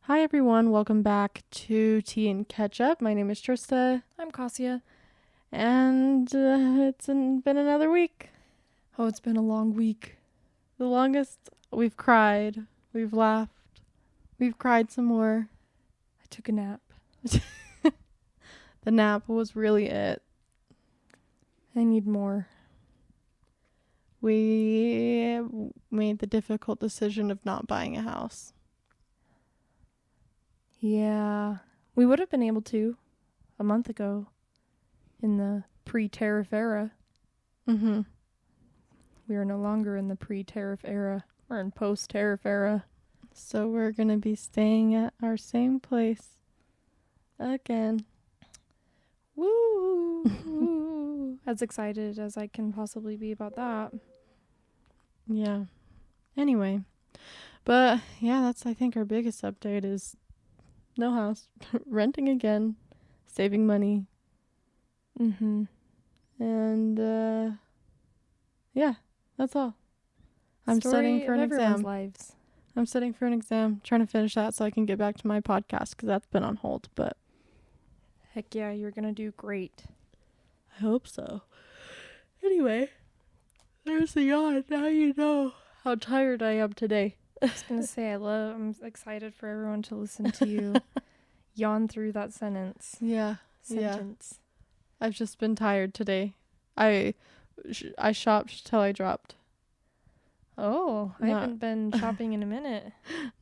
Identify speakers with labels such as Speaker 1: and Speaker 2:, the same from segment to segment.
Speaker 1: Hi everyone, welcome back to Tea and Ketchup. My name is Trista,
Speaker 2: I'm Kassia.
Speaker 1: and it's been another week.
Speaker 2: Oh, it's been a long week.
Speaker 1: The longest. We've cried, we've laughed, we've cried some more.
Speaker 2: I took a nap.
Speaker 1: The nap was really it.
Speaker 2: I need more.
Speaker 1: We made the difficult decision of not buying a house.
Speaker 2: Yeah. We would have been able to a month ago in the pre-tariff era.
Speaker 1: Mm-hmm.
Speaker 2: We are no longer in the pre-tariff era. We're in post-tariff era.
Speaker 1: So we're going to be staying at our same place again.
Speaker 2: Woo! As excited as I can possibly be about that.
Speaker 1: Yeah. Anyway. But yeah, that's I think our biggest update is no house. Renting again. Saving money.
Speaker 2: Mm-hmm.
Speaker 1: And yeah, that's all. I'm studying for an exam.
Speaker 2: Lives.
Speaker 1: I'm studying for an exam. Trying to finish that so I can get back to my podcast because that's been on hold. But
Speaker 2: Heck yeah, you're gonna do great.
Speaker 1: I hope so. Anyway, there's the yawn. Now you know how tired I am today.
Speaker 2: I was gonna say I'm excited for everyone to listen to you yawn through that sentence.
Speaker 1: Yeah.
Speaker 2: Sentence.
Speaker 1: I've just been tired today. I shopped till I dropped.
Speaker 2: Oh, I haven't been shopping in a minute.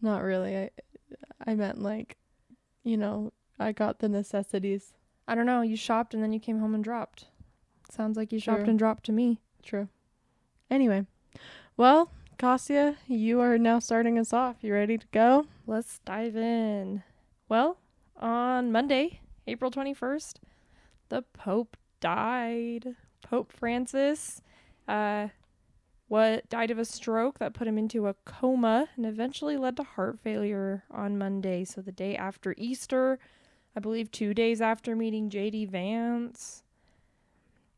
Speaker 1: Not really. I meant like, I got the necessities.
Speaker 2: I don't know. You shopped and then you came home and dropped. Sounds like you shopped
Speaker 1: True.
Speaker 2: and dropped to me.
Speaker 1: True. Anyway, well, Kassia, you are now starting us off. You ready to go?
Speaker 2: Let's dive in. Well, on Monday, April 21st, the Pope died. Pope Francis died of a stroke that put him into a coma and eventually led to heart failure on Monday. So the day after Easter, I believe 2 days after meeting J.D. Vance.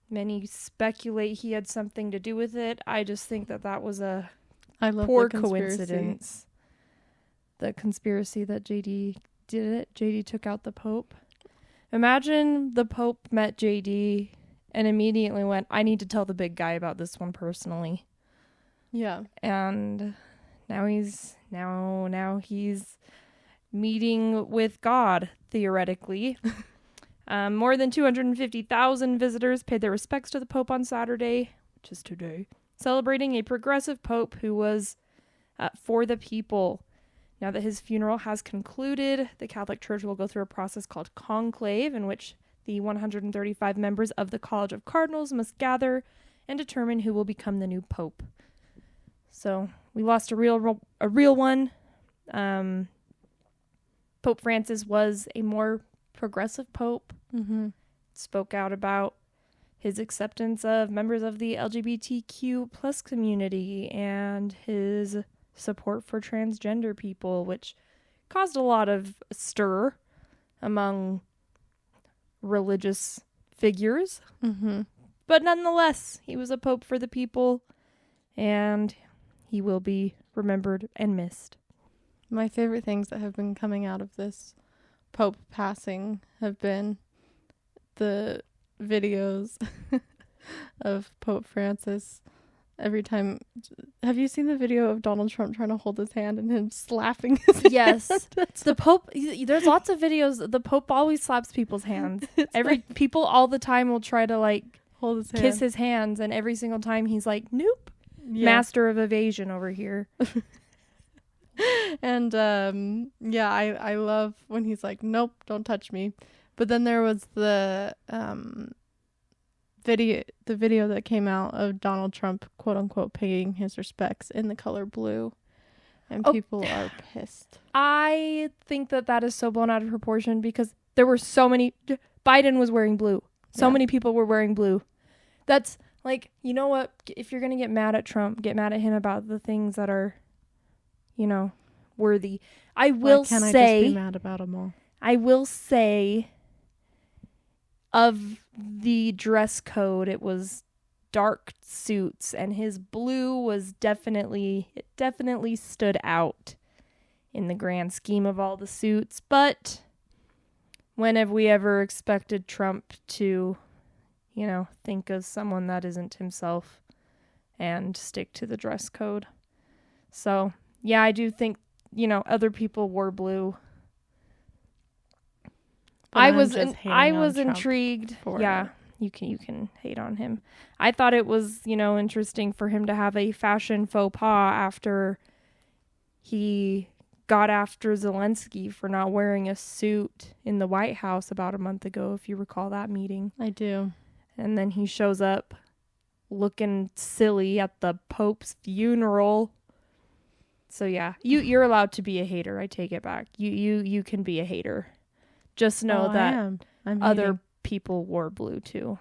Speaker 2: Many speculate he had something to do with it. I just think that was a poor coincidence. The conspiracy that J.D. did it. J.D. took out the Pope. Imagine the Pope met J.D. and immediately went, I need to tell the big guy about this one personally.
Speaker 1: Yeah.
Speaker 2: And now he's meeting with God, theoretically. More than 250,000 visitors paid their respects to the Pope on Saturday, which is today, celebrating a progressive Pope who was for the people. Now that his funeral has concluded, the Catholic Church will go through a process called conclave, in which the 135 members of the College of Cardinals must gather and determine who will become the new Pope. So we lost a real one. Pope Francis was a more progressive pope.
Speaker 1: Mm-hmm.
Speaker 2: Spoke out about his acceptance of members of the LGBTQ plus community and his support for transgender people, which caused a lot of stir among religious figures.
Speaker 1: Mm-hmm.
Speaker 2: But nonetheless, he was a pope for the people, and he will be remembered and missed.
Speaker 1: My favorite things that have been coming out of this Pope passing have been the videos of Pope Francis. Every time, have you seen the video of Donald Trump trying to hold his hand and him slapping his
Speaker 2: Yes. The Pope, there's lots of videos. The Pope always slaps people's hands. People all the time will try to
Speaker 1: hold his
Speaker 2: kiss his hands, and every single time he's like, nope.
Speaker 1: Yeah.
Speaker 2: Master of evasion over here.
Speaker 1: And I love when he's like, nope, don't touch me. But then there was the video that came out of Donald Trump, quote unquote, paying his respects in the color blue, and people are pissed.
Speaker 2: I think that is so blown out of proportion because there were so many. Biden was wearing blue. So many people were wearing blue. That's like, you know what? If you're gonna get mad at Trump, get mad at him about the things that are, worthy. I will say, I just
Speaker 1: be mad about them all?
Speaker 2: I will say, of the dress code, it was dark suits, and his blue was definitely stood out. in the grand scheme of all the suits. But when have we ever expected Trump to, think of someone that isn't himself and stick to the dress code? So, yeah, I do think, other people wore blue.
Speaker 1: But
Speaker 2: I
Speaker 1: I'm
Speaker 2: was
Speaker 1: just hating on Trump
Speaker 2: intrigued.
Speaker 1: for
Speaker 2: Yeah, you can hate on him. I thought it was, interesting for him to have a fashion faux pas after he got after Zelensky for not wearing a suit in the White House about a month ago, if you recall that meeting.
Speaker 1: I do.
Speaker 2: And then he shows up looking silly at the Pope's funeral. So yeah, you're allowed to be a hater. I take it back. You can be a hater. Just know that
Speaker 1: I'm
Speaker 2: other
Speaker 1: hating.
Speaker 2: people wore blue too.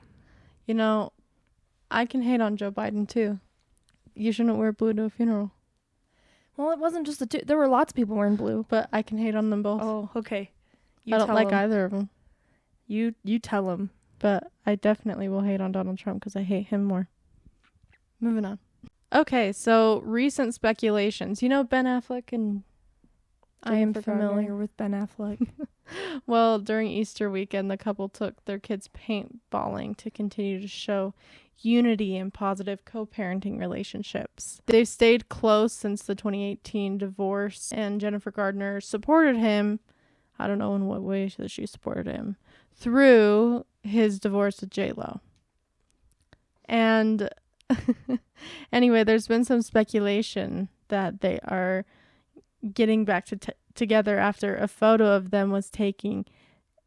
Speaker 1: I can hate on Joe Biden too. You shouldn't wear blue to a funeral.
Speaker 2: Well, it wasn't just the two. There were lots of people wearing blue.
Speaker 1: But I can hate on them both.
Speaker 2: Oh, okay.
Speaker 1: I don't like either of them.
Speaker 2: You tell them.
Speaker 1: But I definitely will hate on Donald Trump because I hate him more. Moving on. Okay, so recent speculations. Ben Affleck and
Speaker 2: I am
Speaker 1: Jennifer
Speaker 2: familiar
Speaker 1: Garner?
Speaker 2: with Ben Affleck.
Speaker 1: Well, during Easter weekend, the couple took their kids paintballing to continue to show unity and positive co-parenting relationships. They've stayed close since the 2018 divorce, and Jennifer Garner supported him. I don't know in what way that she supported him. Through his divorce with J-Lo. And anyway, there's been some speculation that they are getting back together after a photo of them was taken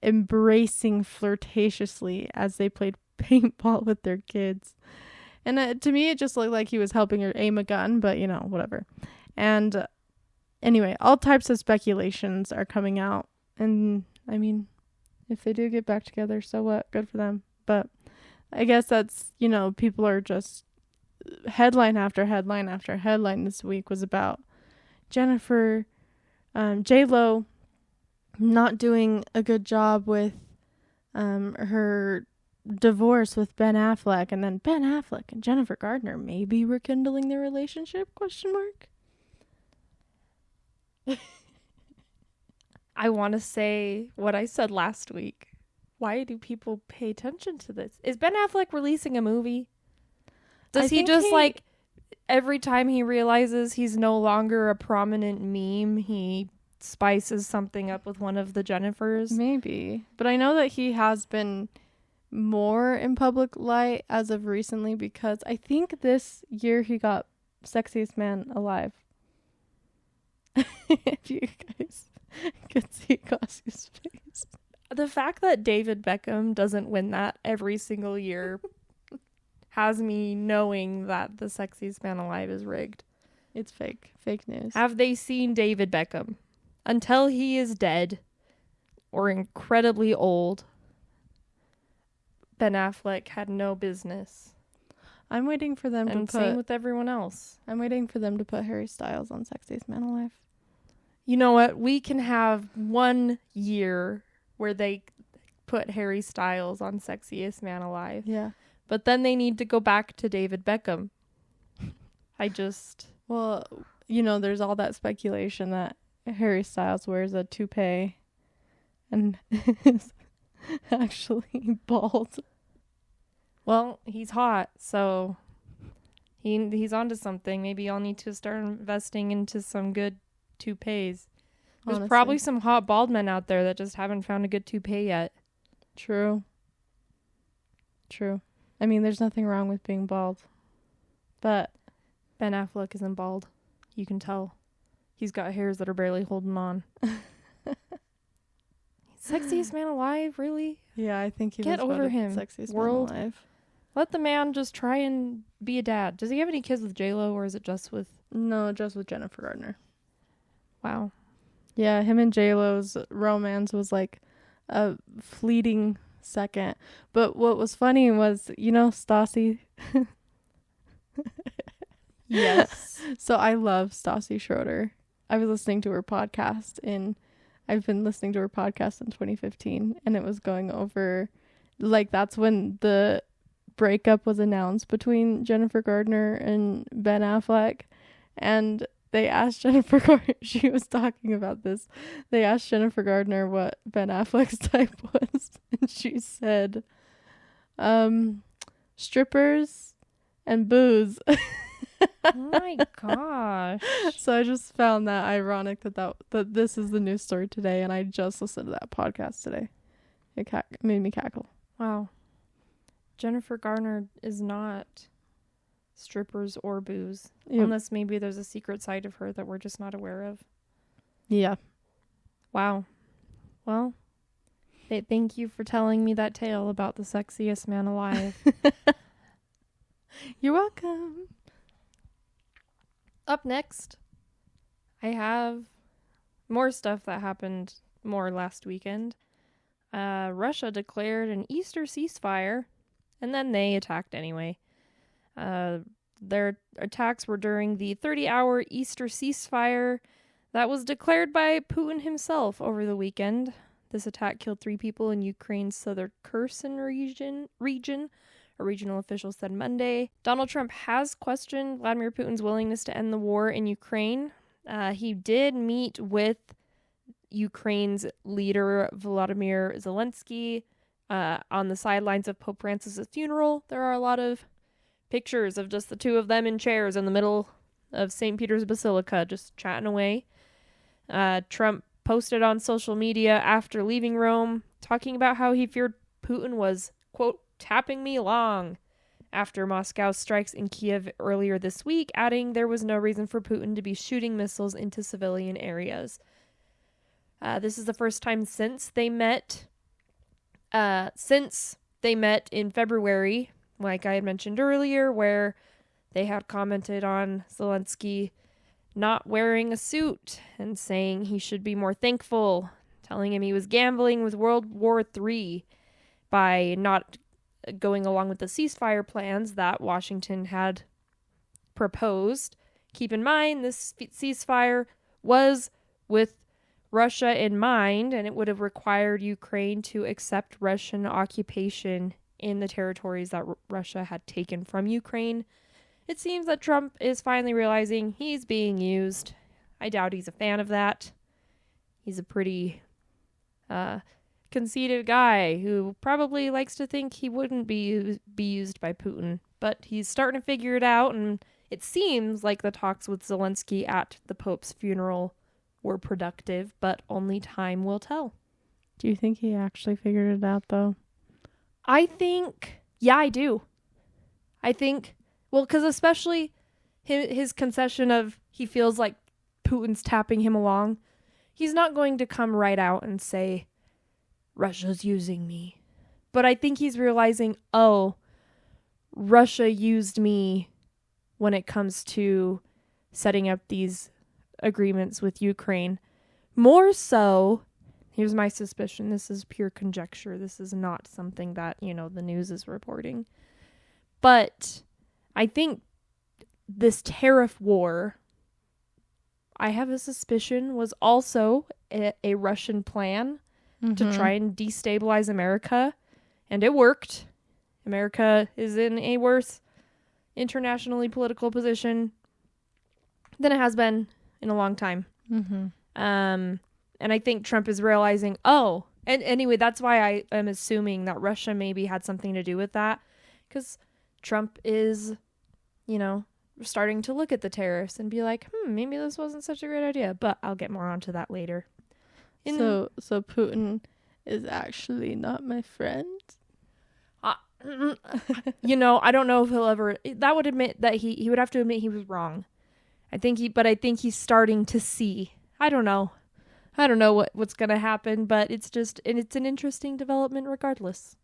Speaker 1: embracing flirtatiously as they played paintball with their kids. And to me, it just looked like he was helping her aim a gun, but whatever. And anyway, all types of speculations are coming out. And I mean, if they do get back together, so what? Good for them. But I guess that's, people are just headline after headline after headline this week was about Jennifer, J-Lo not doing a good job with her divorce with Ben Affleck, and then Ben Affleck and Jennifer Garner maybe rekindling their relationship, ?
Speaker 2: I want to say what I said last week. Why do people pay attention to this? Is Ben Affleck releasing a movie? Does he just every time he realizes he's no longer a prominent meme, he spices something up with one of the Jennifers?
Speaker 1: Maybe. But I know that he has been more in public light as of recently because I think this year he got Sexiest Man Alive. If you guys could see Kassia's face.
Speaker 2: The fact that David Beckham doesn't win that every single year has me knowing that the Sexiest Man Alive is rigged.
Speaker 1: It's fake. Fake news.
Speaker 2: Have they seen David Beckham? Until he is dead or incredibly old, Ben Affleck had no business.
Speaker 1: I'm waiting for them to put...
Speaker 2: same with everyone else.
Speaker 1: I'm waiting for them to put Harry Styles on Sexiest Man Alive.
Speaker 2: You know what? We can have 1 year where they put Harry Styles on Sexiest Man Alive.
Speaker 1: Yeah.
Speaker 2: But then they need to go back to David Beckham.
Speaker 1: Well, there's all that speculation that Harry Styles wears a toupee and is actually bald.
Speaker 2: Well, he's hot, so he's onto something. Maybe I'll need to start investing into some good toupees. There's
Speaker 1: Honestly.
Speaker 2: probably some hot bald men out there that just haven't found a good toupee yet.
Speaker 1: True. I mean, there's nothing wrong with being bald. But
Speaker 2: Ben Affleck isn't bald. You can tell. He's got hairs that are barely holding on. Sexiest Man Alive, really?
Speaker 1: yeah, I think he
Speaker 2: Get
Speaker 1: was
Speaker 2: over him,
Speaker 1: Sexiest
Speaker 2: world.
Speaker 1: Man Alive.
Speaker 2: Let the man just try and be a dad. Does he have any kids with J-Lo, or is it just with...
Speaker 1: No, just with Jennifer Garner.
Speaker 2: Wow.
Speaker 1: Yeah, him and J-Lo's romance was like a fleeting second. But what was funny was, Stassi?
Speaker 2: Yes.
Speaker 1: So I love Stassi Schroeder. I was listening to her podcast I've been listening to her podcast in 2015, and it was going over, that's when the breakup was announced between Jennifer Garner and Ben Affleck. And they asked Jennifer Gardner, she was talking about this. They asked Jennifer Gardner what Ben Affleck's type was. And she said, strippers and booze.
Speaker 2: Oh my gosh.
Speaker 1: So I just found that ironic that this is the news story today, and I just listened to that podcast today. It made me cackle.
Speaker 2: Wow. Jennifer Garner is not strippers or booze.
Speaker 1: Yep.
Speaker 2: Unless maybe there's a secret side of her that we're just not aware of.
Speaker 1: Yeah.
Speaker 2: Wow. Well, thank you for telling me that tale about the sexiest man alive.
Speaker 1: You're welcome.
Speaker 2: Up next, I have more stuff that happened more last weekend. Russia declared an Easter ceasefire, and then they attacked anyway. Their attacks were during the 30-hour Easter ceasefire that was declared by Putin himself over the weekend. This attack killed 3 people in Ukraine's southern Kherson region, a regional official said Monday. Donald Trump has questioned Vladimir Putin's willingness to end the war in Ukraine. He did meet with Ukraine's leader, Volodymyr Zelensky, on the sidelines of Pope Francis' funeral. There are a lot of pictures of just the two of them in chairs in the middle of St. Peter's Basilica, just chatting away. Trump posted on social media after leaving Rome, talking about how he feared Putin was, quote, tapping me along after Moscow's strikes in Kiev earlier this week, adding there was no reason for Putin to be shooting missiles into civilian areas. This is the first time since they met in February, like I had mentioned earlier, where they had commented on Zelensky not wearing a suit and saying he should be more thankful, telling him he was gambling with World War III by not going along with the ceasefire plans that Washington had proposed. Keep in mind, this ceasefire was with Russia in mind, and it would have required Ukraine to accept Russian occupation in the territories that Russia had taken from Ukraine. It seems that Trump is finally realizing he's being used. I doubt he's a fan of that. He's a pretty conceited guy who probably likes to think he wouldn't be used by Putin. But he's starting to figure it out, and it seems like the talks with Zelensky at the Pope's funeral were productive, but only time will tell.
Speaker 1: Do you think he actually figured it out, though?
Speaker 2: I think, yeah, I do. I think, well, because especially his concession of he feels like Putin's tapping him along, he's not going to come right out and say, Russia's using me. But I think he's realizing, oh, Russia used me when it comes to setting up these agreements with Ukraine. More so, here's my suspicion, this is pure conjecture, this is not something that, the news is reporting. But I think this tariff war, I have a suspicion, was also a Russian plan to try and destabilize America, and it worked. America is in a worse internationally political position than it has been in a long time. And I think Trump is realizing, and anyway, that's why I am assuming that Russia maybe had something to do with that, because Trump is, starting to look at the tariffs and be like, maybe this wasn't such a great idea, but I'll get more onto that later.
Speaker 1: So Putin is actually not my friend?
Speaker 2: I don't know if he'll ever, that would admit that he would have to admit he was wrong. I think he's starting to see. I don't know what's going to happen, but it's an interesting development regardless.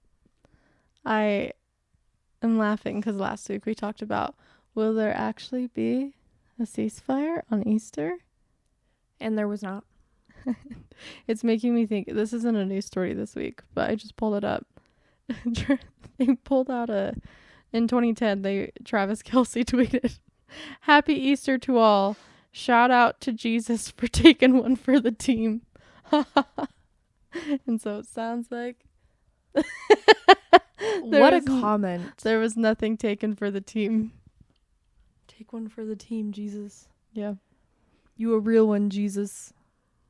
Speaker 1: I am laughing because last week we talked about, will there actually be a ceasefire on Easter?
Speaker 2: And there was not.
Speaker 1: It's making me think, this isn't a news story this week, but I just pulled it up. They pulled out in 2010, Travis Kelce tweeted, "Happy Easter to all. Shout out to Jesus for taking one for the team." And so it sounds like
Speaker 2: what a comment.
Speaker 1: There was nothing taken for the team.
Speaker 2: Take one for the team, Jesus.
Speaker 1: Yeah.
Speaker 2: You a real one, Jesus.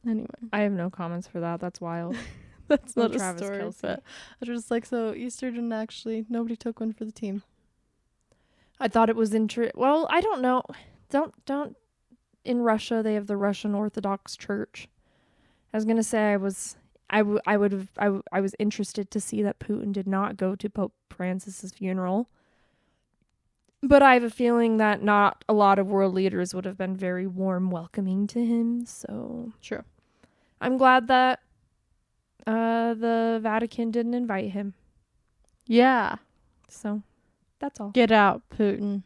Speaker 1: Anyway.
Speaker 2: I have no comments for that. That's wild.
Speaker 1: That's not a
Speaker 2: Travis
Speaker 1: story,
Speaker 2: Kelce.
Speaker 1: but I was just like, so Easter didn't actually, nobody took one for the team.
Speaker 2: I thought it was well, I don't know. Don't in Russia they have the Russian Orthodox Church. I was gonna say I was interested to see that Putin did not go to Pope Francis's funeral, but I have a feeling that not a lot of world leaders would have been very warm welcoming to him. So
Speaker 1: True.
Speaker 2: I'm glad that the Vatican didn't invite him.
Speaker 1: Yeah.
Speaker 2: So that's all.
Speaker 1: Get out, Putin.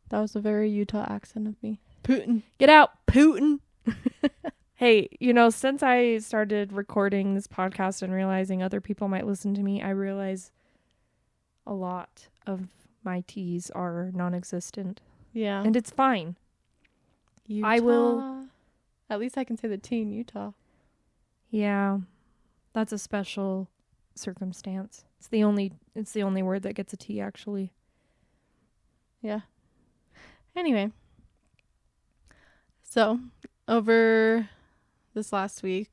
Speaker 1: That was a very Utah accent of me. Putin.
Speaker 2: Get out, Putin. Hey, since I started recording this podcast and realizing other people might listen to me, I realize a lot of my T's are non-existent.
Speaker 1: Yeah.
Speaker 2: And it's fine.
Speaker 1: Utah.
Speaker 2: I will.
Speaker 1: At least I can say the T in Utah.
Speaker 2: Yeah. That's a special circumstance. It's the only word that gets a T, actually.
Speaker 1: Yeah. Anyway. So, over this last week,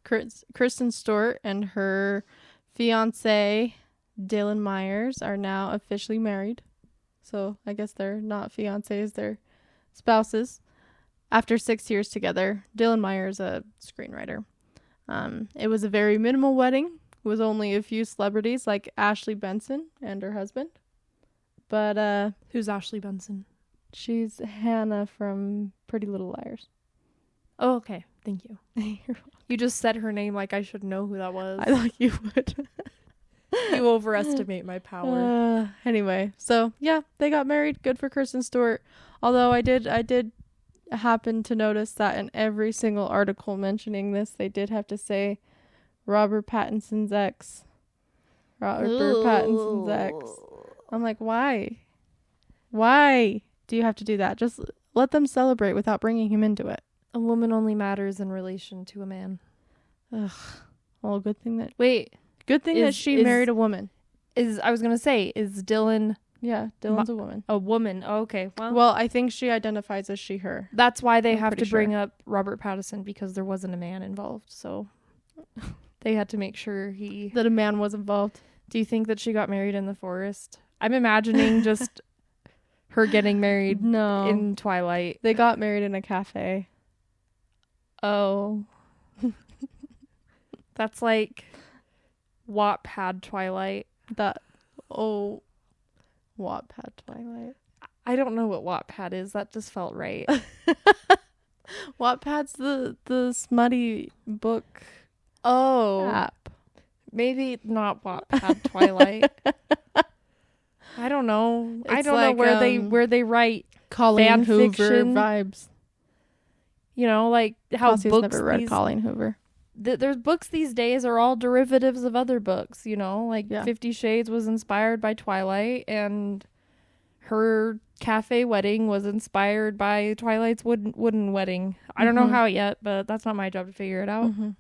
Speaker 1: Kristen Stewart and her fiancé, Dylan Myers, are now officially married. So, I guess they're not fiancés, they're spouses. After 6 years together, Dylan Myers, a screenwriter. It was a very minimal wedding with only a few celebrities like Ashley Benson and her husband. But,
Speaker 2: Who's Ashley Benson?
Speaker 1: She's Hannah from Pretty Little Liars.
Speaker 2: Oh, okay. Thank you. You just said her name like I should know who that was.
Speaker 1: I thought you would.
Speaker 2: You overestimate my power.
Speaker 1: Anyway, so yeah, they got married. Good for Kristen Stewart. Although I did happen to notice that in every single article mentioning this, they did have to say Robert Pattinson's ex. Pattinson's ex. I'm like, why? Why do you have to do that? Just let them celebrate without bringing him into it.
Speaker 2: A woman only matters in relation to a man.
Speaker 1: Ugh. Well, good thing that
Speaker 2: that
Speaker 1: she married a woman.
Speaker 2: I was gonna say, is Dylan?
Speaker 1: Yeah, Dylan's a woman.
Speaker 2: A woman. Oh, okay.
Speaker 1: Well, I think she identifies as she, her.
Speaker 2: That's why they have to
Speaker 1: sure.
Speaker 2: bring up Robert Pattinson, because there wasn't a man involved. So they had to make sure
Speaker 1: that a man was involved.
Speaker 2: Do you think that she got married in the forest? I'm imagining just her getting married in Twilight.
Speaker 1: They got married in a cafe.
Speaker 2: Oh. That's like Wattpad Twilight.
Speaker 1: Wattpad Twilight.
Speaker 2: I don't know what Wattpad is. That just felt right.
Speaker 1: Wattpad's the smutty book app.
Speaker 2: Maybe not Wattpad Twilight. I don't know. I don't know where they write
Speaker 1: Colleen Hoover
Speaker 2: fiction
Speaker 1: vibes.
Speaker 2: Like how
Speaker 1: Kassia's
Speaker 2: books
Speaker 1: never read Colleen Hoover.
Speaker 2: There's books these days are all derivatives of other books, like 50 Shades was inspired by Twilight, and her cafe wedding was inspired by Twilight's wooden wedding. I don't know how yet, but that's not my job to figure it out.
Speaker 1: Mm-hmm.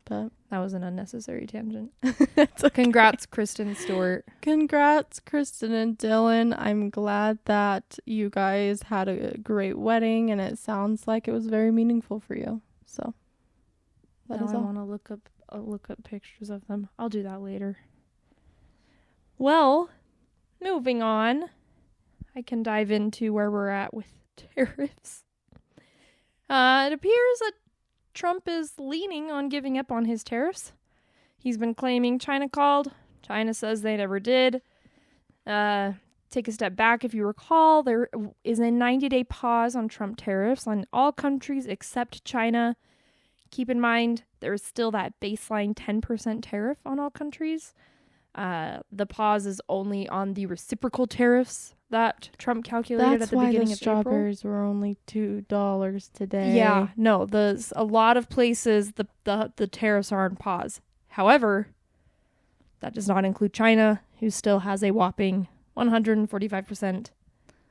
Speaker 1: But
Speaker 2: that was an unnecessary tangent.
Speaker 1: It's okay.
Speaker 2: Congrats, Kristen Stewart.
Speaker 1: Congrats, Kristen and Dylan. I'm glad that you guys had a great wedding, and it sounds like it was very meaningful for you. So
Speaker 2: I want to look up pictures of them. I'll do that later. Well, moving on. I can dive into where we're at with tariffs. It appears that Trump is leaning on giving up on his tariffs. He's been claiming China called. China says they never did. Take a step back. If you recall, there is a 90-day pause on Trump tariffs on all countries except China. Keep in mind, there is still that baseline 10% tariff on all countries. The pause is only on the reciprocal tariffs that Trump calculated at the beginning of April.
Speaker 1: Strawberries were only $2 today.
Speaker 2: Yeah, no, a lot of places the tariffs are on pause. However, that does not include China, who still has a whopping 145%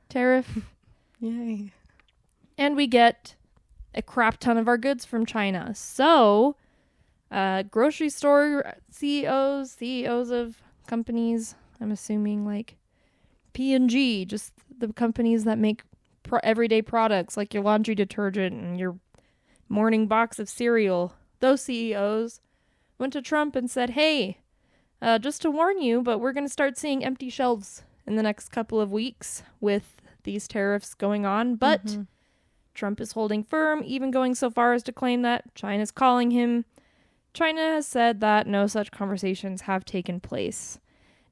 Speaker 2: tariff.
Speaker 1: Yay.
Speaker 2: And we get a crap ton of our goods from China. So, grocery store CEOs of companies, I'm assuming like P&G, just the companies that make everyday products like your laundry detergent and your morning box of cereal. Those CEOs went to Trump and said, hey, just to warn you, but we're going to start seeing empty shelves in the next couple of weeks with these tariffs going on. But Trump is holding firm, even going so far as to claim that China's calling him. China has said that no such conversations have taken place.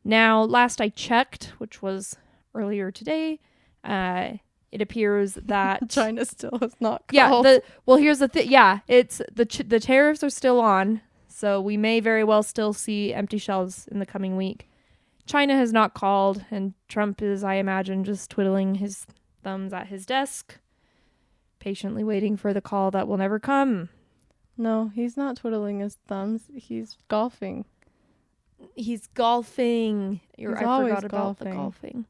Speaker 2: Now, last I checked, which was earlier today, it appears that
Speaker 1: China still has not called.
Speaker 2: Yeah, here's the thing. Yeah, it's the tariffs are still on, so we may very well still see empty shelves in the coming week. China has not called, and Trump is, I imagine, just twiddling his thumbs at his desk, patiently waiting for the call that will never come.
Speaker 1: No, he's not twiddling his thumbs. He's golfing.
Speaker 2: He's golfing.
Speaker 1: He's
Speaker 2: I
Speaker 1: always
Speaker 2: forgot about the golfing.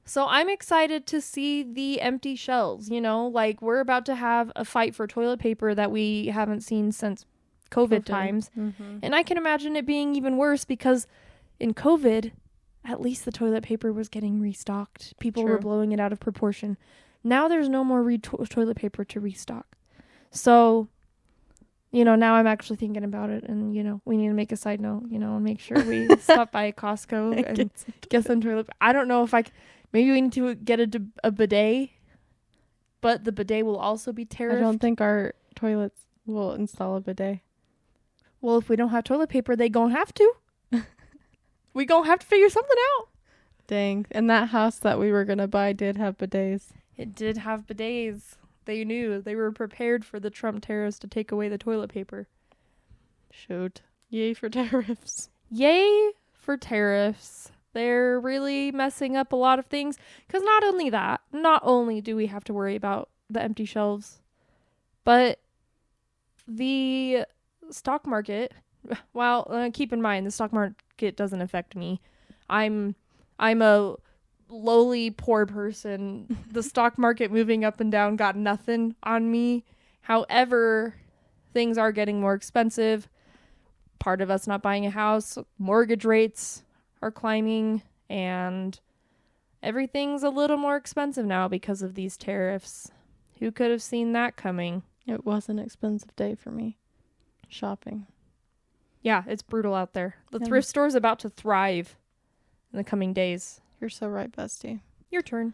Speaker 2: So I'm excited to see the empty shelves, you know, like we're about to have a fight for toilet paper that we haven't seen since COVID times. And I can imagine it being even worse because in COVID, at least the toilet paper was getting restocked. People were blowing it out of proportion. Now there's no more toilet paper to restock. So, you know, now I'm actually thinking about it and, you know, we need to make a side note, you know, and make sure we stop by Costco and get some toilet paper. I don't know if maybe we need to get a bidet, but the bidet will also be tariffed.
Speaker 1: I don't think our toilets will install a bidet.
Speaker 2: Well, if we don't have toilet paper, they gonna have to. We gonna have to figure something out.
Speaker 1: Dang. And that house that we were going to buy did have bidets.
Speaker 2: It did have bidets. They knew. They were prepared for the Trump tariffs to take away the toilet paper.
Speaker 1: Shoot. Yay for tariffs.
Speaker 2: Yay for tariffs. They're really messing up a lot of things. Because not only do we have to worry about the empty shelves, but the stock market, well, keep in mind, the stock market doesn't affect me. I'm a lowly poor person. The stock market moving up and down got nothing on me. However, things are getting more expensive. Part of us not buying a house, mortgage rates are climbing, and everything's a little more expensive now because of these tariffs. Who could have seen that coming?
Speaker 1: It was an expensive day for me. Shopping.
Speaker 2: Yeah, it's brutal out there. The thrift store is about to thrive in the coming days.
Speaker 1: You're so right, bestie.
Speaker 2: Your turn.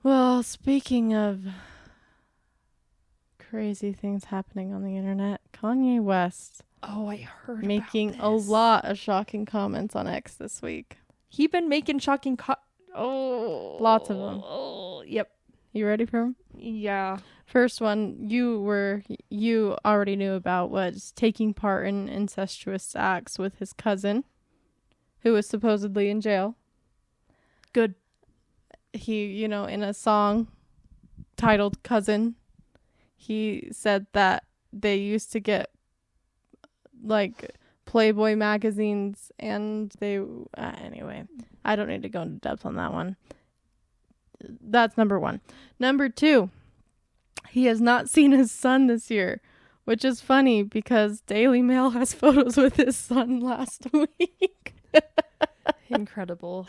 Speaker 1: Well, speaking of crazy things happening on the internet, Kanye West.
Speaker 2: Oh, I heard
Speaker 1: making
Speaker 2: about this.
Speaker 1: A lot of shocking comments on X this week.
Speaker 2: He been making shocking
Speaker 1: lots of them.
Speaker 2: Oh, yep.
Speaker 1: You ready for them?
Speaker 2: Yeah.
Speaker 1: First one you already knew about was taking part in incestuous acts with his cousin, who was supposedly in jail.
Speaker 2: Good.
Speaker 1: He, you know, in a song titled Cousin, he said that they used to get like Playboy magazines and they anyway, I don't need to go into depth on that one. That's number one. Number two, he has not seen his son this year, which is funny because Daily Mail has photos with his son last week.
Speaker 2: Incredible.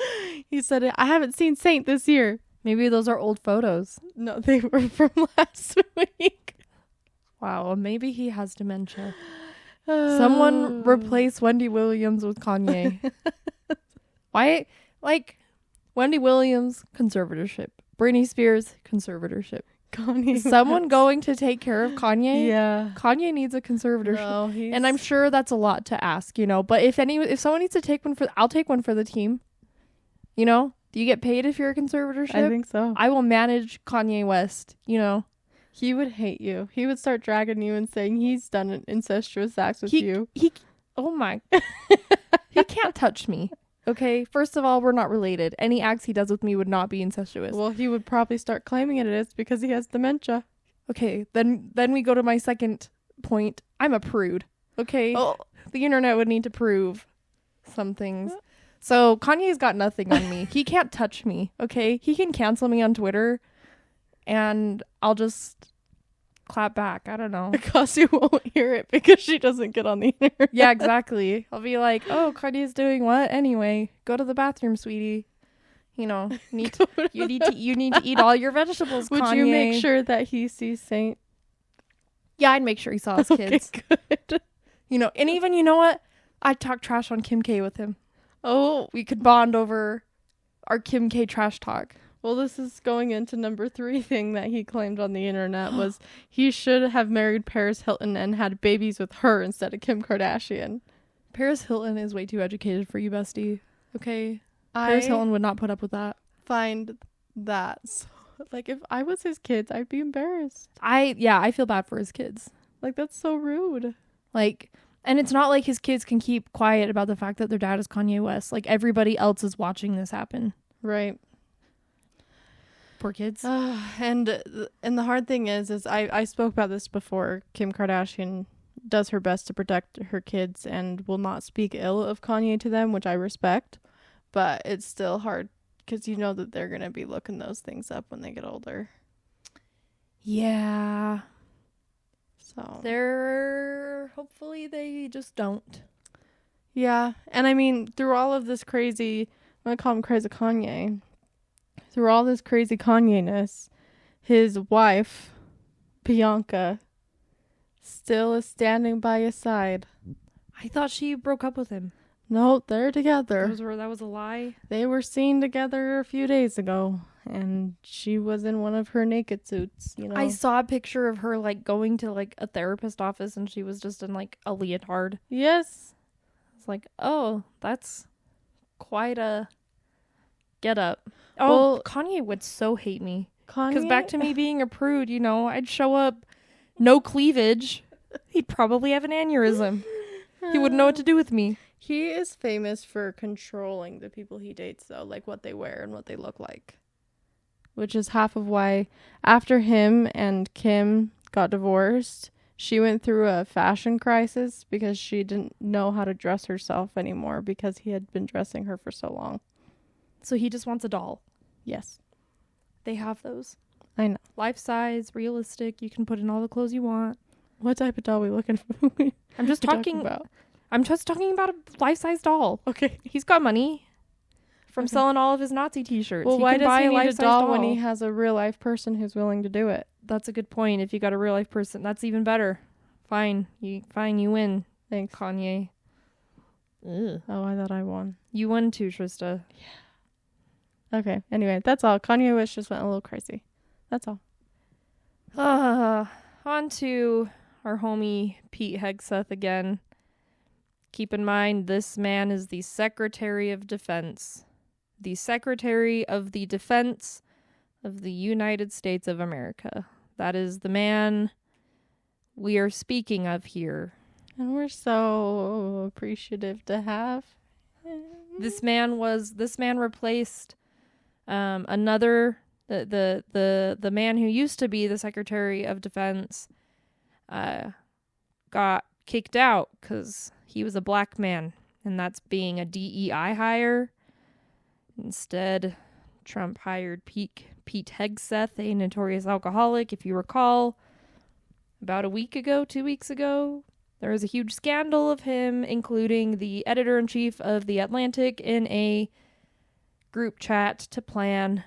Speaker 1: He said, I haven't seen Saint this year.
Speaker 2: Maybe those are old photos.
Speaker 1: No, they were from last week.
Speaker 2: Wow, maybe he has dementia. Someone replace Wendy Williams with Kanye. Why? Like, Wendy Williams, conservatorship. Britney Spears, conservatorship.
Speaker 1: Kanye.
Speaker 2: Someone going to take care of Kanye?
Speaker 1: Yeah.
Speaker 2: Kanye needs a conservatorship.
Speaker 1: No,
Speaker 2: and I'm sure that's a lot to ask, you know. But if someone needs to take one I'll take one for the team. You know? Do you get paid if you're a conservatorship?
Speaker 1: I think so.
Speaker 2: I will manage Kanye West, you know.
Speaker 1: He would hate you. He would start dragging you and saying he's done an incestuous acts with you.
Speaker 2: Oh my. He can't touch me. Okay, first of all, we're not related. Any acts he does with me would not be incestuous.
Speaker 1: Well, he would probably start claiming it is because he has dementia.
Speaker 2: Okay, then we go to my second point. I'm a prude. Okay? Oh. The internet would need to prove some things. So, Kanye's got nothing on me. He can't touch me, okay? He can cancel me on Twitter, and I'll just clap back. I don't know.
Speaker 1: Kassia won't hear it because she doesn't get on the internet.
Speaker 2: Yeah, exactly. I'll be like, oh, Kanye's doing what? Anyway, go to the bathroom, sweetie. You know, you need to eat all your vegetables,
Speaker 1: Would
Speaker 2: Kanye.
Speaker 1: you make sure that he sees Saint?
Speaker 2: Yeah, I'd make sure he saw his kids.
Speaker 1: Good.
Speaker 2: You know, and even, you know what? I'd talk trash on Kim K with him.
Speaker 1: Oh,
Speaker 2: We could bond over our Kim K trash talk.
Speaker 1: well, this is going into number 3 thing that he claimed on the internet was he should have married Paris Hilton and had babies with her instead of Kim Kardashian.
Speaker 2: Paris Hilton is way too educated for you, bestie. Okay? Paris Hilton would not put up with that.
Speaker 1: Find that so, like, if I was his kids, I'd be embarrassed.
Speaker 2: I feel bad for his kids.
Speaker 1: Like, that's so rude.
Speaker 2: Like, and it's not like his kids can keep quiet about the fact that their dad is Kanye West. Like, everybody else is watching this happen.
Speaker 1: Right.
Speaker 2: Poor kids.
Speaker 1: And the hard thing is I spoke about this before. Kim Kardashian does her best to protect her kids and will not speak ill of Kanye to them, which I respect. But it's still hard because you know that they're going to be looking those things up when they get older.
Speaker 2: Yeah.
Speaker 1: So
Speaker 2: hopefully they just don't.
Speaker 1: yeah. And I mean, through all of this crazy, I'm going to call him crazy Kanye. Through all this crazy Kanye-ness, his wife, Bianca, still is standing by his side.
Speaker 2: I thought she broke up with him.
Speaker 1: No, they're together.
Speaker 2: That was a lie.
Speaker 1: They were seen together a few days ago, and she was in one of her naked suits, you know.
Speaker 2: I saw a picture of her, like, going to, like, a therapist office, and she was just in, like, a leotard.
Speaker 1: Yes.
Speaker 2: It's like, oh, that's quite a get up. Oh,
Speaker 1: Well,
Speaker 2: Kanye would so hate me.
Speaker 1: Kanye.
Speaker 2: Because back to me being a prude, you know, I'd show up, no cleavage. He'd probably have an aneurysm. He wouldn't know what to do with me.
Speaker 1: He is famous for controlling the people he dates, though, like what they wear and what they look like. Which is half of why, after him and Kim got divorced, she went through a fashion crisis because she didn't know how to dress herself anymore because he had been dressing her for so long.
Speaker 2: So he just wants a doll.
Speaker 1: Yes.
Speaker 2: They have those.
Speaker 1: I know.
Speaker 2: Life size, realistic. You can put in all the clothes you want.
Speaker 1: What type of doll are we looking for?
Speaker 2: I'm just talking
Speaker 1: about.
Speaker 2: I'm just talking about a life-size doll.
Speaker 1: Okay.
Speaker 2: He's got money from selling all of his Nazi t-shirts.
Speaker 1: Well, why does he need a doll when
Speaker 2: doll.
Speaker 1: he has a real-life person who's willing to do it?
Speaker 2: That's a good point. If you got a real-life person, that's even better. Fine. You win.
Speaker 1: Thanks.
Speaker 2: Kanye. Ugh.
Speaker 1: Oh, I thought I won.
Speaker 2: You won too, Trista.
Speaker 1: Okay. Anyway, that's all. Kanye West just went a little crazy. That's all.
Speaker 2: On to our homie Pete Hegseth again. Keep in mind, this man is the Secretary of Defense. The Secretary of the Defense of the United States of America. That is the man we are speaking of here.
Speaker 1: And we're so appreciative to have him.
Speaker 2: This man replaced another the man who used to be the Secretary of Defense got kicked out because he was a black man, and that's being a DEI hire. Instead, Trump hired Pete Hegseth, a notorious alcoholic. If you recall, about 2 weeks ago, there was a huge scandal of him, including the editor-in-chief of The Atlantic, in a group chat to plan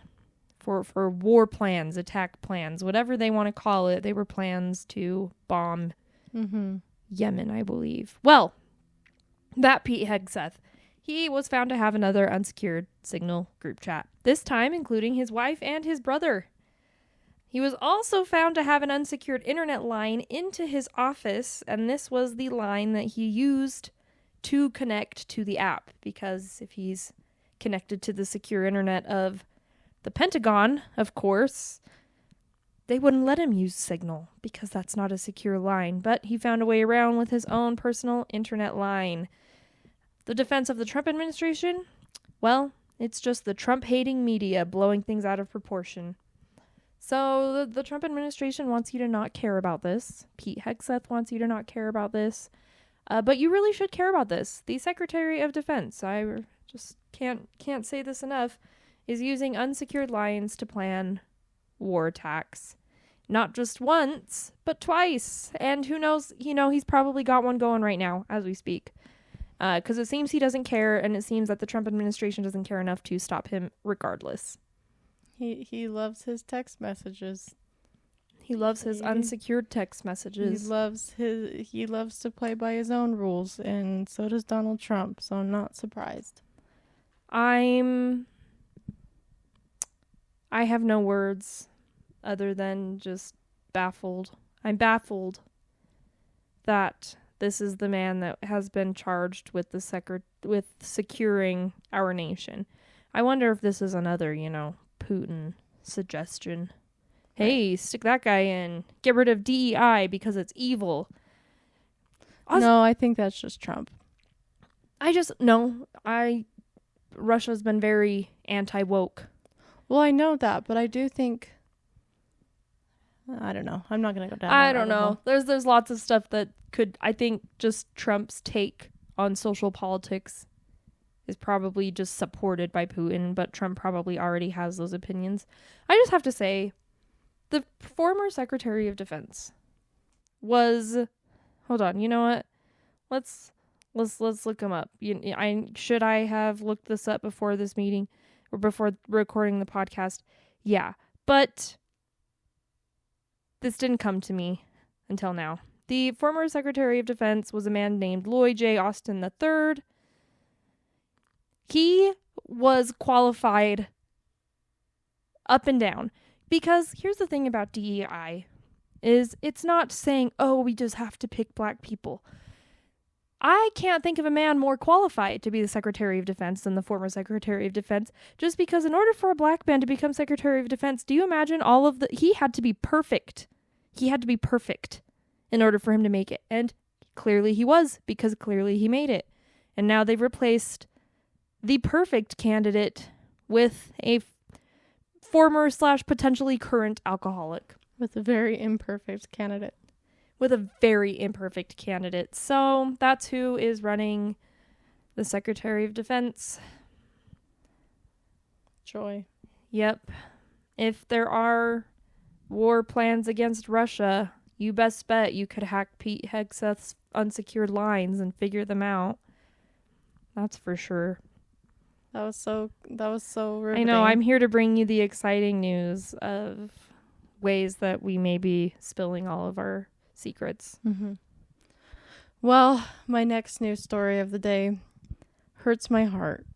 Speaker 2: for war plans, attack plans, whatever they want to call it. They were plans to bomb Yemen, I believe. Well, that Pete Hegseth, he was found to have another unsecured Signal group chat, this time including his wife and his brother. He was also found to have an unsecured internet line into his office, and this was the line that he used to connect to the app, because if he's connected to the secure internet of the Pentagon, of course, they wouldn't let him use Signal because that's not a secure line, but he found a way around with his own personal internet line. The defense of the Trump administration? Well, it's just the Trump-hating media blowing things out of proportion. So the Trump administration wants you to not care about this. Pete Hegseth wants you to not care about this. But you really should care about this. The Secretary of Defense, I just can't say this enough, is using unsecured lines to plan war attacks. Not just once, but twice. And who knows, he's probably got one going right now as we speak. Because it seems he doesn't care, and it seems that the Trump administration doesn't care enough to stop him regardless.
Speaker 1: He loves his text messages.
Speaker 2: He loves his unsecured text messages.
Speaker 1: He loves to play by his own rules, and so does Donald Trump, so I'm not surprised.
Speaker 2: I have no words other than just baffled. I'm baffled that this is the man that has been charged with with securing our nation. I wonder if this is another, Putin suggestion. Hey, stick that guy in. Get rid of DEI because it's evil.
Speaker 1: No, I think that's just Trump.
Speaker 2: Russia's been very anti-woke.
Speaker 1: Well, I know that, but I do think, I don't know. I'm not going to go down that
Speaker 2: I don't
Speaker 1: rabbit
Speaker 2: know.
Speaker 1: hole.
Speaker 2: There's lots of stuff that I think just Trump's take on social politics is probably just supported by Putin, but Trump probably already has those opinions. I just have to say, the former Secretary of Defense was, hold on, you know what? Let's look him up. Should I have looked this up before this meeting or before recording the podcast? Yeah, but this didn't come to me until now. The former Secretary of Defense was a man named Lloyd J. Austin III. He was qualified up and down. Because here's the thing about DEI, is it's not saying, oh, we just have to pick black people. I can't think of a man more qualified to be the Secretary of Defense than the former Secretary of Defense, just because in order for a black man to become Secretary of Defense, do you imagine he had to be perfect. He had to be perfect in order for him to make it. And clearly he was, because clearly he made it. And now they've replaced the perfect candidate with a former / potentially current alcoholic.
Speaker 1: With a very imperfect candidate.
Speaker 2: So that's who is running the Secretary of Defense.
Speaker 1: Joy.
Speaker 2: Yep. If there are war plans against Russia, you best bet you could hack Pete Hegseth's unsecured lines and figure them out. That's for sure. That was so riveting. I know, I'm here to bring you the exciting news of ways that we may be spilling all of our secrets.
Speaker 1: Mm-hmm. Well, my next news story of the day hurts my heart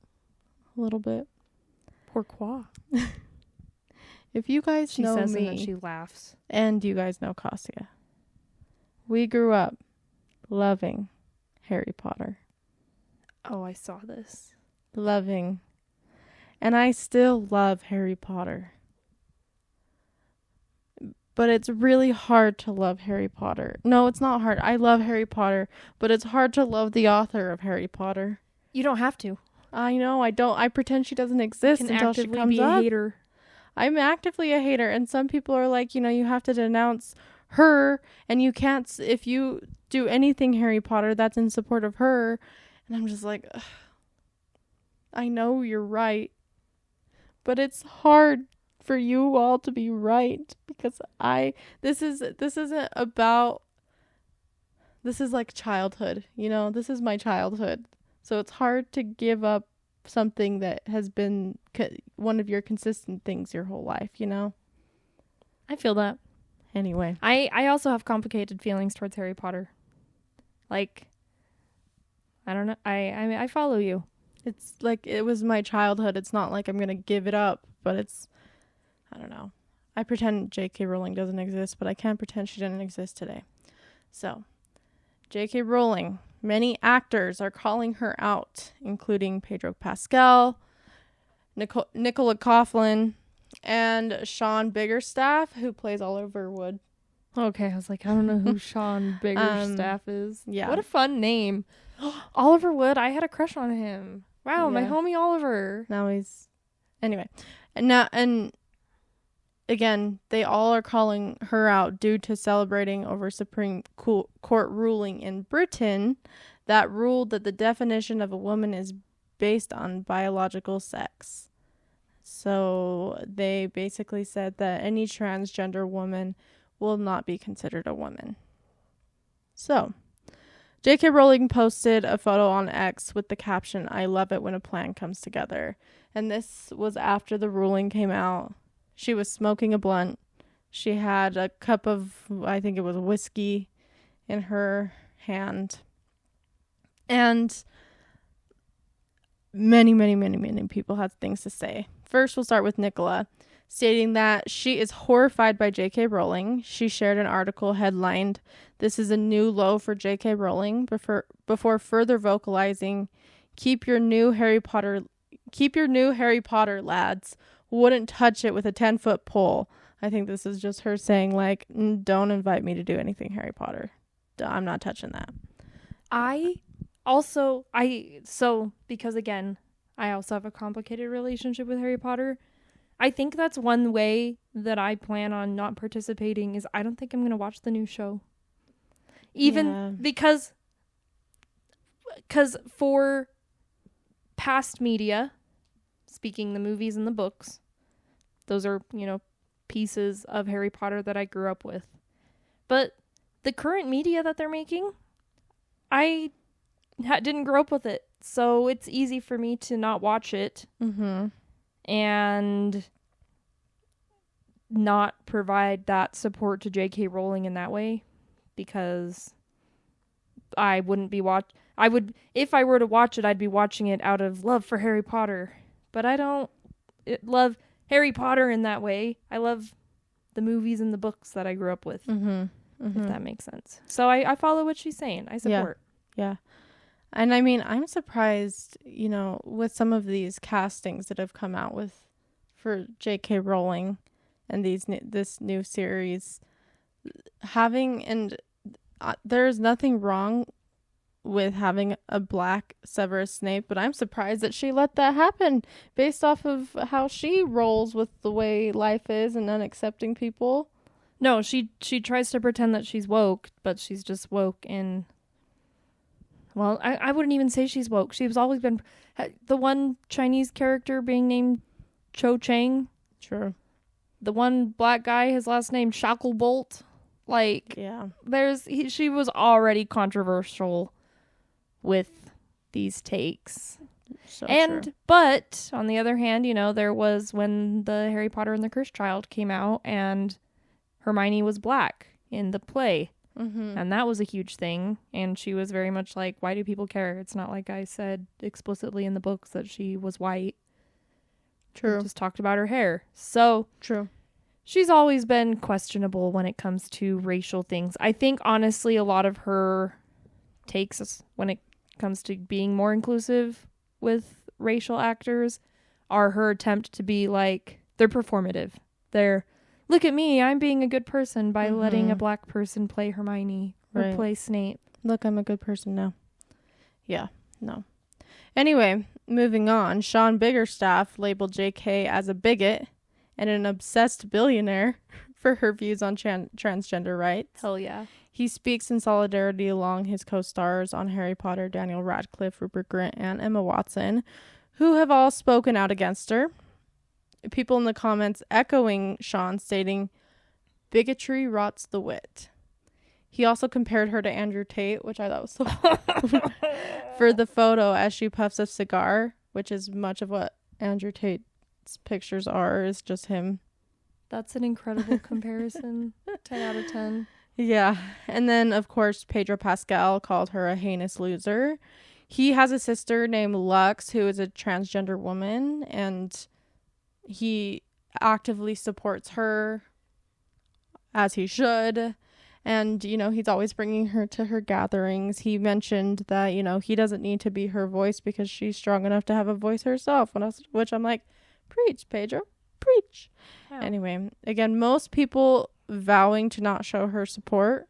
Speaker 1: a little bit.
Speaker 2: Pourquoi?
Speaker 1: If you guys know me... She says
Speaker 2: and then she laughs.
Speaker 1: And you guys know Kassia. We grew up loving Harry Potter.
Speaker 2: Oh, I saw this.
Speaker 1: Loving. And I still love Harry Potter. But it's really hard to love Harry Potter. No, it's not hard. I love Harry Potter, but it's hard to love the author of Harry Potter.
Speaker 2: You don't have to.
Speaker 1: I know, I don't. I pretend she doesn't exist until she comes up. A hater. I'm actively a hater, and some people are like, you have to denounce her, and you can't, if you do anything Harry Potter, that's in support of her. And I'm just like, ugh. I know you're right, but it's hard for you all to be right, because this is like childhood, this is my childhood. So it's hard to give up something that has been one of your consistent things your whole life,
Speaker 2: I feel that.
Speaker 1: Anyway.
Speaker 2: I also have complicated feelings towards Harry Potter. Like, I don't know. I follow you.
Speaker 1: It's like, it was my childhood. It's not like I'm going to give it up, but I don't know. I pretend J.K. Rowling doesn't exist, but I can't pretend she didn't exist today. So, J.K. Rowling, many actors are calling her out, including Pedro Pascal, Nicola Coughlan, and Sean Biggerstaff, who plays Oliver Wood.
Speaker 2: Okay, I was like, I don't know who Sean Biggerstaff is.
Speaker 1: Yeah.
Speaker 2: What a fun name. Oliver Wood, I had a crush on him. Wow, my homie Oliver.
Speaker 1: Now he's... Anyway. And again, they all are calling her out due to celebrating over Supreme Court ruling in Britain that ruled that the definition of a woman is based on biological sex. So they basically said that any transgender woman will not be considered a woman. So, J.K. Rowling posted a photo on X with the caption, "I love it when a plan comes together." And this was after the ruling came out. She was smoking a blunt. She had a cup of, I think it was whiskey, in her hand. And many people had things to say. First, we'll start with Nicola, stating that she is horrified by J.K. Rowling. She shared an article headlined, "This is a new low for J.K. Rowling," before further vocalizing, Keep your new Harry Potter, lads. Wouldn't touch it with a 10-foot pole." I think this is just her saying, like, don't invite me to do anything Harry Potter. I'm not touching that.
Speaker 2: Because again, I also have a complicated relationship with Harry Potter. I think that's one way that I plan on not participating is I don't think I'm going to watch the new show. Because for past media, speaking the movies and the books, those are, pieces of Harry Potter that I grew up with. But the current media that they're making, I didn't grow up with it. So it's easy for me to not watch it.
Speaker 1: Mm-hmm.
Speaker 2: And not provide that support to J.K. Rowling in that way, because I wouldn't be if I were to watch it, I'd be watching it out of love for Harry Potter, but I don't love Harry Potter in that way. I love the movies and the books that I grew up with, if that makes sense. So I follow what she's saying. I support.
Speaker 1: Yeah. And I mean, I'm surprised, with some of these castings that have come out for J.K. Rowling and this new series, there's nothing wrong with having a black Severus Snape, but I'm surprised that she let that happen based off of how she rolls with the way life is and unaccepting people.
Speaker 2: No, she tries to pretend that she's woke, but she's just woke in... Well, I wouldn't even say she's woke. She's always been... The one Chinese character being named Cho Chang.
Speaker 1: Sure.
Speaker 2: The one black guy, his last name Shacklebolt. Like,
Speaker 1: yeah.
Speaker 2: She was already controversial with these takes.
Speaker 1: So true.
Speaker 2: But, on the other hand, there was when the Harry Potter and the Cursed Child came out and Hermione was black in the play.
Speaker 1: Mm-hmm.
Speaker 2: And that was a huge thing. And she was very much like, why do people care? It's not like I said explicitly in the books that she was white.
Speaker 1: True.
Speaker 2: I just talked about her hair. So
Speaker 1: true.
Speaker 2: She's always been questionable when it comes to racial things. I think, honestly, a lot of her takes when it comes to being more inclusive with racial actors are her attempt to be like, they're performative. They're, look at me, I'm being a good person by letting a black person play Hermione or play Snape.
Speaker 1: Look, I'm a good person now. Yeah, no. Anyway, moving on. Sean Biggerstaff labeled JK as a bigot and an obsessed billionaire for her views on transgender rights.
Speaker 2: Hell yeah.
Speaker 1: He speaks in solidarity along his co-stars on Harry Potter, Daniel Radcliffe, Rupert Grint, and Emma Watson, who have all spoken out against her. People in the comments echoing Sean, stating, "Bigotry rots the wit." He also compared her to Andrew Tate, which I thought was so for the photo as she puffs a cigar, which is much of what Andrew Tate's pictures are, is just him.
Speaker 2: That's an incredible comparison. 10 out of 10.
Speaker 1: Yeah. And then, of course, Pedro Pascal called her a heinous loser. He has a sister named Lux, who is a transgender woman, and he actively supports her, as he should. And, he's always bringing her to her gatherings. He mentioned that, he doesn't need to be her voice because she's strong enough to have a voice herself. Which I'm like, preach, Pedro, preach. Wow. Anyway, again, most people vowing to not show her support.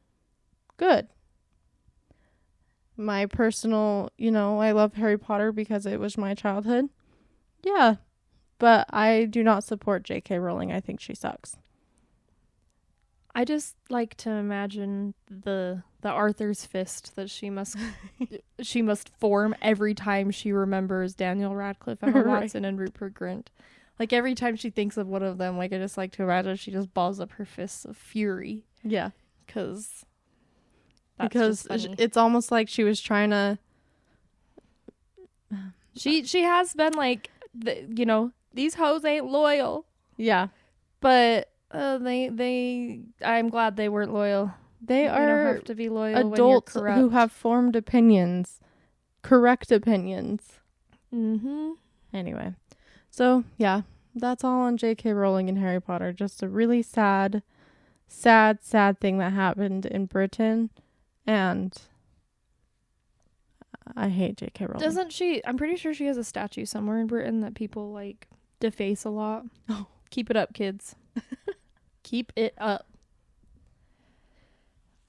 Speaker 1: Good. My personal, I love Harry Potter because it was my childhood. Yeah. But I do not support J.K. Rowling. I think she sucks.
Speaker 2: I just like to imagine the Arthur's fist that she must form every time she remembers Daniel Radcliffe, Emma Watson, and Rupert Grint. Like, every time she thinks of one of them, like, I just like to imagine she just balls up her fists of fury.
Speaker 1: Yeah.
Speaker 2: Because That's
Speaker 1: because
Speaker 2: just funny.
Speaker 1: it's almost like she was trying to.
Speaker 2: She has been like, these hoes ain't loyal.
Speaker 1: Yeah.
Speaker 2: But I'm glad they weren't loyal.
Speaker 1: They
Speaker 2: You
Speaker 1: are
Speaker 2: don't have to be loyal
Speaker 1: adults
Speaker 2: when you're
Speaker 1: who
Speaker 2: corrupt.
Speaker 1: have formed opinions. Correct opinions.
Speaker 2: Mm-hmm.
Speaker 1: Anyway. So, yeah. That's all on J.K. Rowling and Harry Potter. Just a really sad thing that happened in Britain. And I hate J.K. Rowling.
Speaker 2: Doesn't she? I'm pretty sure she has a statue somewhere in Britain that people like deface a lot.
Speaker 1: Oh.
Speaker 2: Keep it up, kids. Keep it up.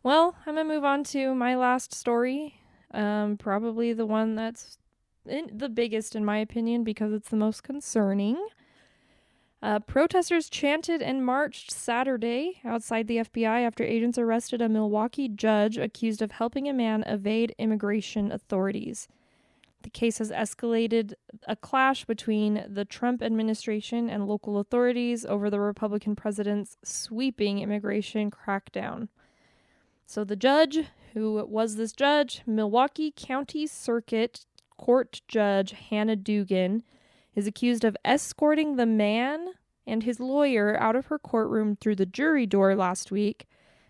Speaker 2: Well, I'm going to move on to my last story. Probably the one that's the biggest in my opinion because it's the most concerning. Protesters chanted and marched Saturday outside the FBI after agents arrested a Milwaukee judge accused of helping a man evade immigration authorities. The case has escalated a clash between the Trump administration and local authorities over the Republican president's sweeping immigration crackdown. So the judge, who was this judge, Milwaukee County Circuit Court Judge Hannah Dugan, is accused of escorting the man and his lawyer out of her courtroom through the jury door last week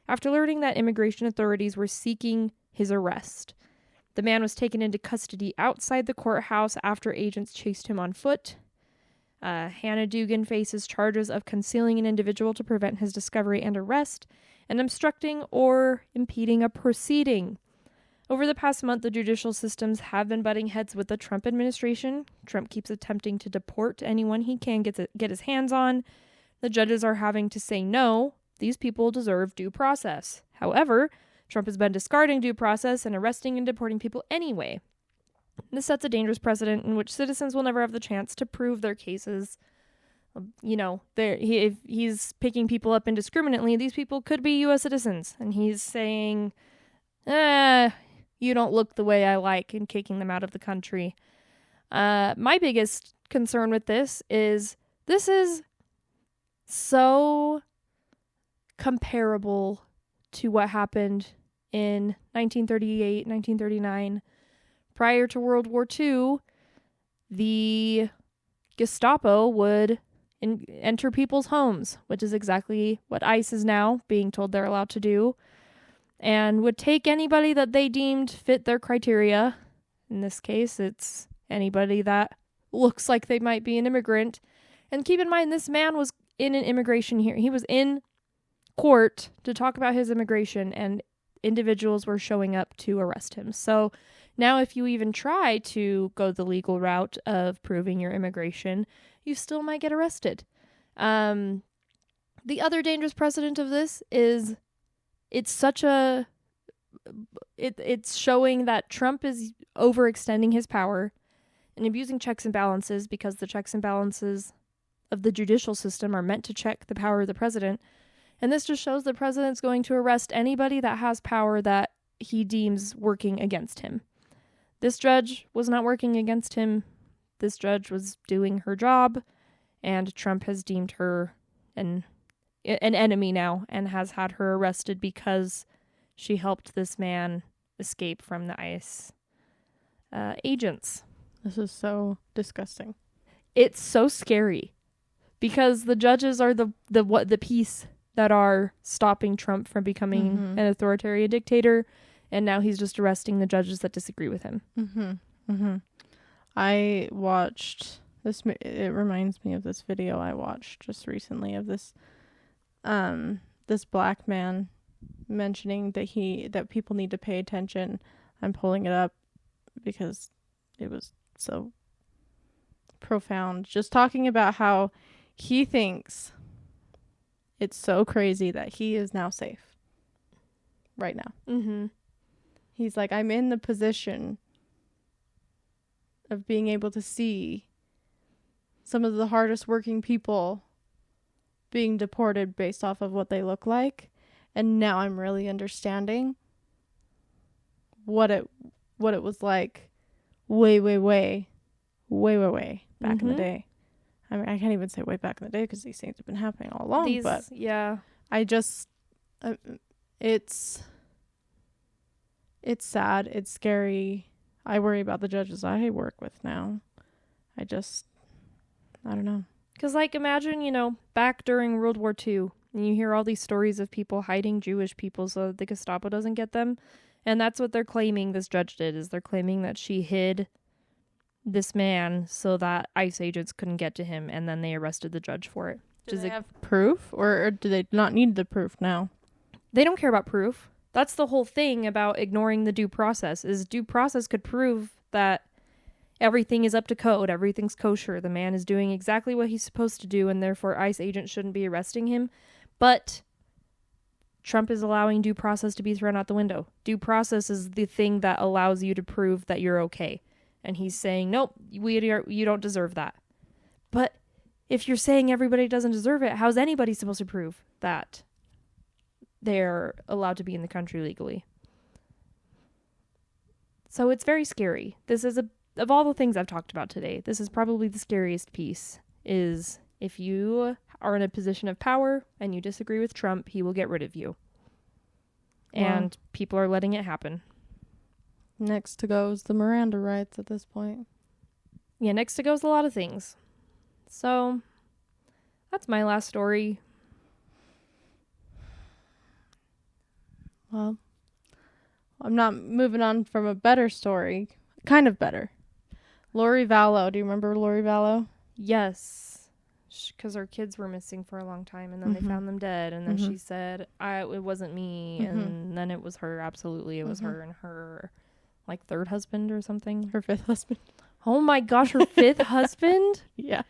Speaker 2: after learning that immigration authorities were seeking his arrest. The man was taken into custody outside the courthouse after agents chased him on foot. Hannah Dugan faces charges of concealing an individual to prevent his discovery and arrest and obstructing or impeding a proceeding. Over the past month, the judicial systems have been butting heads with the Trump administration. Trump keeps attempting to deport anyone he can get his hands on. The judges are having to say no. These people deserve due process. However, Trump has been discarding due process and arresting and deporting people anyway. This sets a dangerous precedent in which citizens will never have the chance to prove their cases. If he's picking people up indiscriminately, these people could be U.S. citizens. And he's saying, you don't look the way I like, and kicking them out of the country. My biggest concern with this is so comparable to what happened in 1938, 1939. Prior to World War II, the Gestapo would enter people's homes, which is exactly what ICE is now being told they're allowed to do, and would take anybody that they deemed fit their criteria. In this case, it's anybody that looks like they might be an immigrant. And keep in mind, this man was in an immigration hearing. He was in court to talk about his immigration, and individuals were showing up to arrest him. So now if you even try to go the legal route of proving your immigration, you still might get arrested. The other dangerous precedent of this is it's showing that Trump is overextending his power and abusing checks and balances, because the checks and balances of the judicial system are meant to check the power of the president. And this just shows the president's going to arrest anybody that has power that he deems working against him. This judge was not working against him. This judge was doing her job, and Trump has deemed her an enemy now and has had her arrested because she helped this man escape from the ICE agents.
Speaker 1: This is so disgusting.
Speaker 2: It's so scary because the judges are the piece that are stopping Trump from becoming an authoritarian dictator, and now he's just arresting the judges that disagree with him.
Speaker 1: I watched this. It reminds me of this video I watched just recently of this black man mentioning that people need to pay attention. I'm pulling it up because it was so profound. Just talking about how he thinks it's so crazy that he is now safe right now. He's like, I'm in the position of being able to see some of the hardest working people being deported based off of what they look like, and now I'm really understanding what it was like way back in the day. I mean, I can't even say way back in the day because these things have been happening all along. I just, it's It's sad. It's scary. I worry about the judges I work with now. I don't know.
Speaker 2: Because, like, imagine, you know, back during World War II, and you hear all these stories of people hiding Jewish people so that the Gestapo doesn't get them. And that's what they're claiming this judge did, is they're claiming that she hid this man so that ICE agents couldn't get to him, and then they arrested the judge for it.
Speaker 1: Do they have proof, or do they not need the proof now?
Speaker 2: They don't care about proof. That's the whole thing about ignoring the due process, is due process could prove that everything is up to code, everything's kosher, the man is doing exactly what he's supposed to do, and therefore ICE agents shouldn't be arresting him. But Trump is allowing due process to be thrown out the window. Due process is the thing that allows you to prove that you're okay. And he's saying, nope, you don't deserve that. But if you're saying everybody doesn't deserve it, how's anybody supposed to prove that they're allowed to be in the country legally? So it's very scary. This is of all the things I've talked about today, this is probably the scariest piece, is if you are in a position of power and you disagree with Trump, he will get rid of you. And people are letting it happen.
Speaker 1: Next to go is the Miranda rights at this point.
Speaker 2: Yeah, next to goes a lot of things. So that's my last story.
Speaker 1: Well, I'm not moving on from a better story. Kind of better. Lori Vallow. Do you remember Lori Vallow?
Speaker 2: Yes. Because her kids were missing for a long time, and then they found them dead, and then she said, it wasn't me, and then it was her. Absolutely, it was her and her, like, third husband or something.
Speaker 1: Her fifth husband.
Speaker 2: Oh my gosh, her fifth husband?
Speaker 1: Yeah.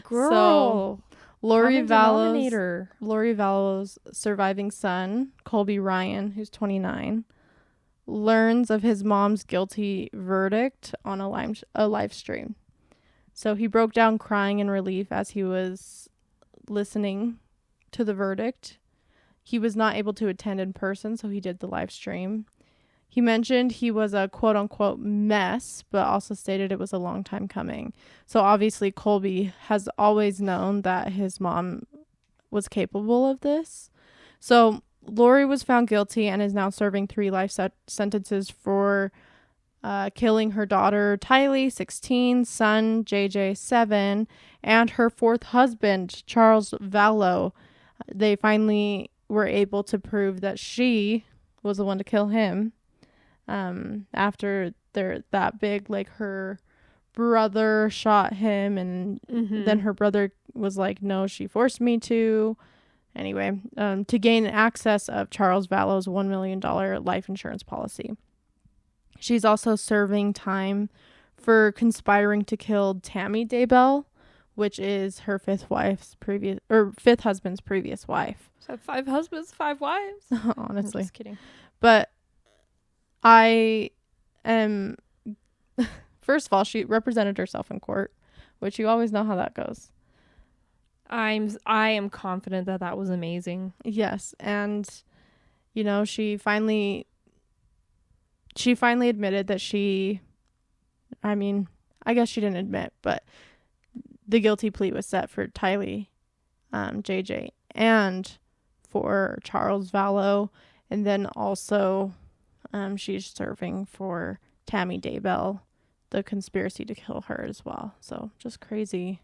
Speaker 2: Girl.
Speaker 1: So, Lori Vallow's surviving son, Colby Ryan, who's 29, learns of his mom's guilty verdict on a live stream. So he broke down crying in relief as he was listening to the verdict. He was not able to attend in person, so he did the live stream. He mentioned he was a quote-unquote mess, but also stated it was a long time coming. So obviously Colby has always known that his mom was capable of this. So Lori was found guilty and is now serving 3 life sentences for killing her daughter, Tylee, 16, son, JJ, 7, and her 4th husband, Charles Vallow. They finally were able to prove that she was the one to kill him. After they're that big, like, her brother shot him, and then her brother was like, no, she forced me to. Anyway, to gain access of Charles Vallow's $1 million life insurance policy. She's also serving time for conspiring to kill Tammy Daybell, which is her fifth husband's previous wife.
Speaker 2: So 5 husbands, 5 wives?
Speaker 1: Honestly.
Speaker 2: I'm just kidding.
Speaker 1: But I am, first of all, she represented herself in court, which you always know how that goes.
Speaker 2: I am confident that was amazing.
Speaker 1: Yes. And, you know, she finally admitted that I guess she didn't admit, but the guilty plea was set for Tylee, JJ, and for Charles Vallow. And then also, she's serving for Tammy Daybell, the conspiracy to kill her as well. So just crazy.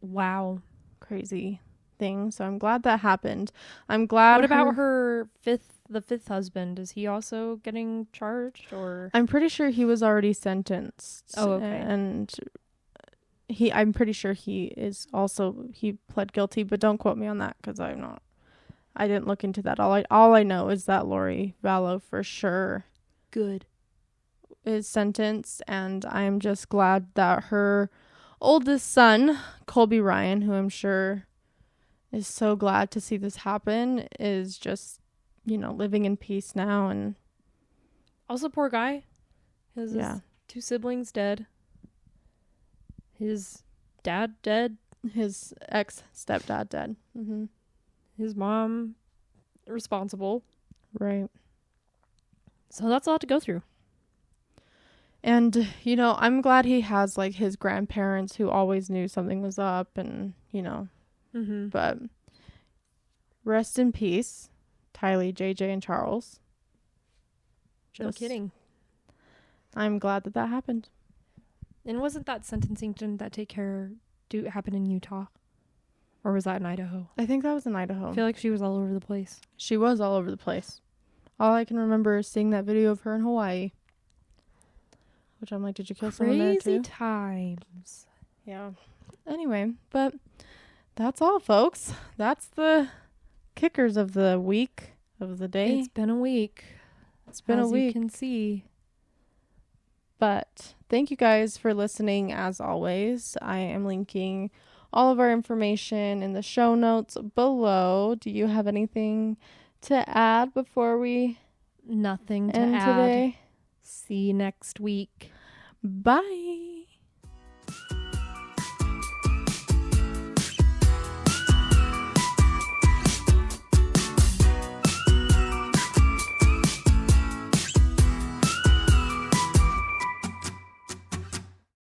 Speaker 2: Wow.
Speaker 1: Crazy thing. So I'm glad that happened. I'm glad.
Speaker 2: What about the fifth husband? Is he also getting charged, or? I'm
Speaker 1: pretty sure he was already sentenced.
Speaker 2: Oh, okay.
Speaker 1: And I'm pretty sure he pled guilty, but don't quote me on that because I didn't look into that. All I know is that Lori Vallow for sure is sentenced, and I'm just glad that her oldest son, Colby Ryan, who I'm sure is so glad to see this happen, is just, you know, living in peace now. And
Speaker 2: also, poor guy. His 2 siblings dead. His dad dead.
Speaker 1: His ex-stepdad dead. Mm-hmm.
Speaker 2: His mom responsible.
Speaker 1: Right.
Speaker 2: So that's a lot to go through.
Speaker 1: And, you know, I'm glad he has, like, his grandparents who always knew something was up, and, you know. Mm-hmm. But rest in peace, Tylee, JJ, and Charles.
Speaker 2: No kidding.
Speaker 1: I'm glad that happened.
Speaker 2: And wasn't that sentencing, didn't that happen in Utah? Or was that in Idaho?
Speaker 1: I think that was in Idaho.
Speaker 2: I feel like she was all over the place.
Speaker 1: She was all over the place. All I can remember is seeing that video of her in Hawaii. Which I'm like, did you kill someone there too?
Speaker 2: Crazy times.
Speaker 1: Yeah. Anyway, but that's all, folks. That's the kickers of the week, of the day.
Speaker 2: It's been a week.
Speaker 1: It's been a
Speaker 2: as
Speaker 1: week.
Speaker 2: you can see.
Speaker 1: But thank you guys for listening, as always. I am linking all of our information in the show notes below. Do you have anything to add before we
Speaker 2: Nothing to
Speaker 1: end
Speaker 2: add.
Speaker 1: today?
Speaker 2: See you next week.
Speaker 1: Bye.